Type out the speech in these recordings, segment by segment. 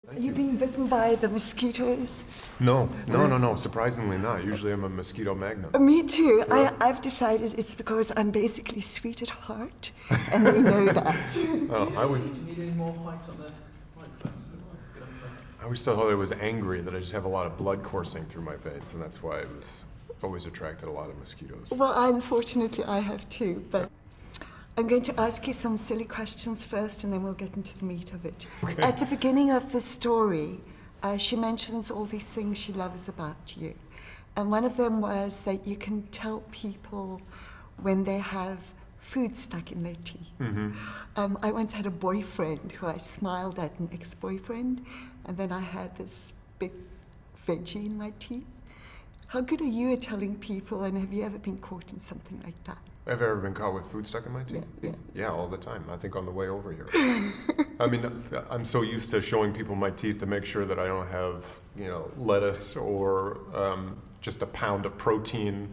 Are you being bitten by the mosquitoes? No. Surprisingly not. Usually I'm a mosquito magnet. Me too. I've decided it's because I'm basically sweet at heart, and they know that. Oh, I was. Need any more mics on the microphones? I always thought I was angry that I just have a lot of blood coursing through my veins, and that's why I was always attracted a lot of mosquitoes. Well, unfortunately, I have too, but I'm going to ask you some silly questions first, and then we'll get into the meat of it. Okay. At the beginning of the story, she mentions all these things she loves about you. And one of them was that you can tell people when they have food stuck in their teeth. Mm-hmm. I once had a boyfriend who I smiled at, an ex-boyfriend, and then I had this big veggie in my teeth. How good are you at telling people, and have you ever been caught in something like that? Have I ever been caught with food stuck in my teeth? Yeah, all the time. I think on the way over here. I mean, I'm so used to showing people my teeth to make sure that I don't have, lettuce or just a pound of protein,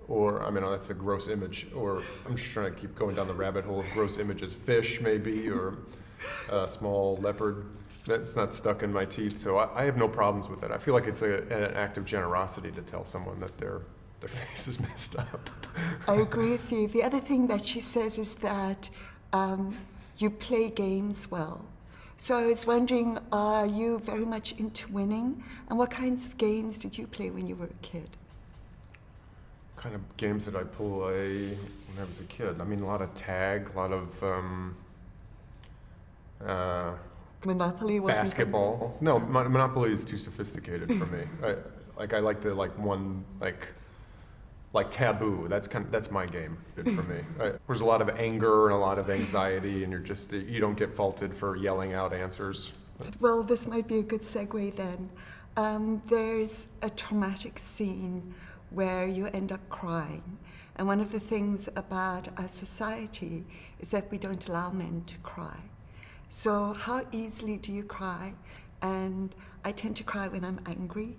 or, that's a gross image, or I'm just trying to keep going down the rabbit hole of gross images. Fish, maybe, or a small leopard that's not stuck in my teeth. So I have no problems with it. I feel like it's an act of generosity to tell someone that their face is messed up. I agree with you. The other thing that she says is that you play games well. So I was wondering, are you very much into winning? And what kinds of games did you play when you were a kid? Kind of games that I play when I was a kid. A lot of tag, a lot of Monopoly wasn't basketball. No, Monopoly is too sophisticated for me. I like the like Taboo. That's my game. Good for me. There's a lot of anger and a lot of anxiety, and you don't get faulted for yelling out answers. Well, this might be a good segue then. There's a traumatic scene where you end up crying. And one of the things about our society is that we don't allow men to cry. So how easily do you cry? And I tend to cry when I'm angry.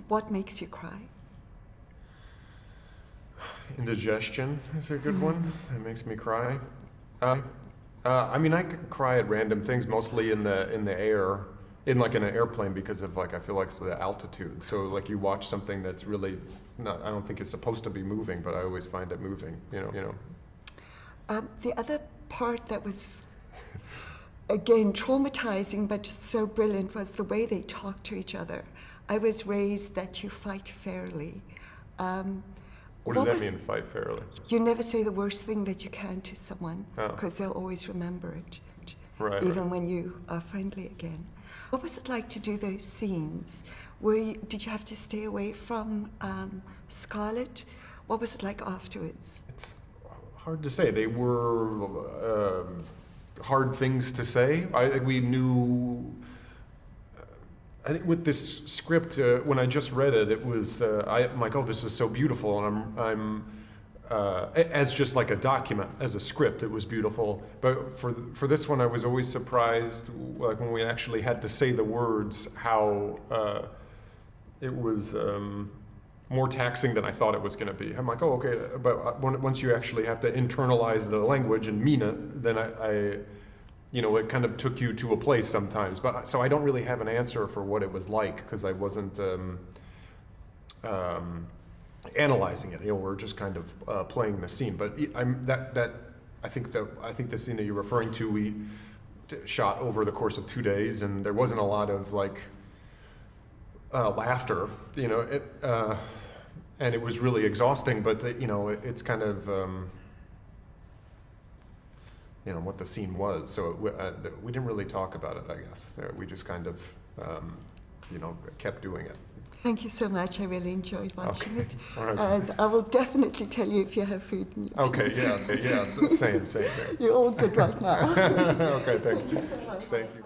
What makes you cry? Indigestion is a good one. It makes me cry. I can cry at random things, mostly in the air, in an airplane, because of I feel like it's the altitude. So you watch something that's really I don't think it's supposed to be moving, but I always find it moving. The other part that was again traumatizing but just so brilliant was the way they talk to each other. I was raised that you fight fairly. What does that mean, fight fairly? You never say the worst thing that you can to someone, because they'll always remember it, right, even when you are friendly again. What was it like to do those scenes? Did you have to stay away from Scarlett? What was it like afterwards? It's hard to say. They were hard things to say. We knew. I think with this script, when I just read it, it was I'm like, oh, this is so beautiful, and I'm as just like a document, as a script, it was beautiful. But for this one, I was always surprised, when we actually had to say the words, how it was more taxing than I thought it was going to be. I'm like, oh, okay, but once you actually have to internalize the language and mean it, then it kind of took you to a place sometimes. But so I don't really have an answer for what it was like, because I wasn't analyzing it. We're just kind of playing the scene. But I think the scene that you're referring to, we shot over the course of 2 days, and there wasn't a lot of laughter. And it was really exhausting. But it's kind of. What the scene was. So we didn't really talk about it, I guess. We just kind of, kept doing it. Thank you so much. I really enjoyed watching it. All right. And I will definitely tell you if you have food in your Okay, yeah, same thing. You're all good right now. Okay, thanks. Thank you so much. Thank you.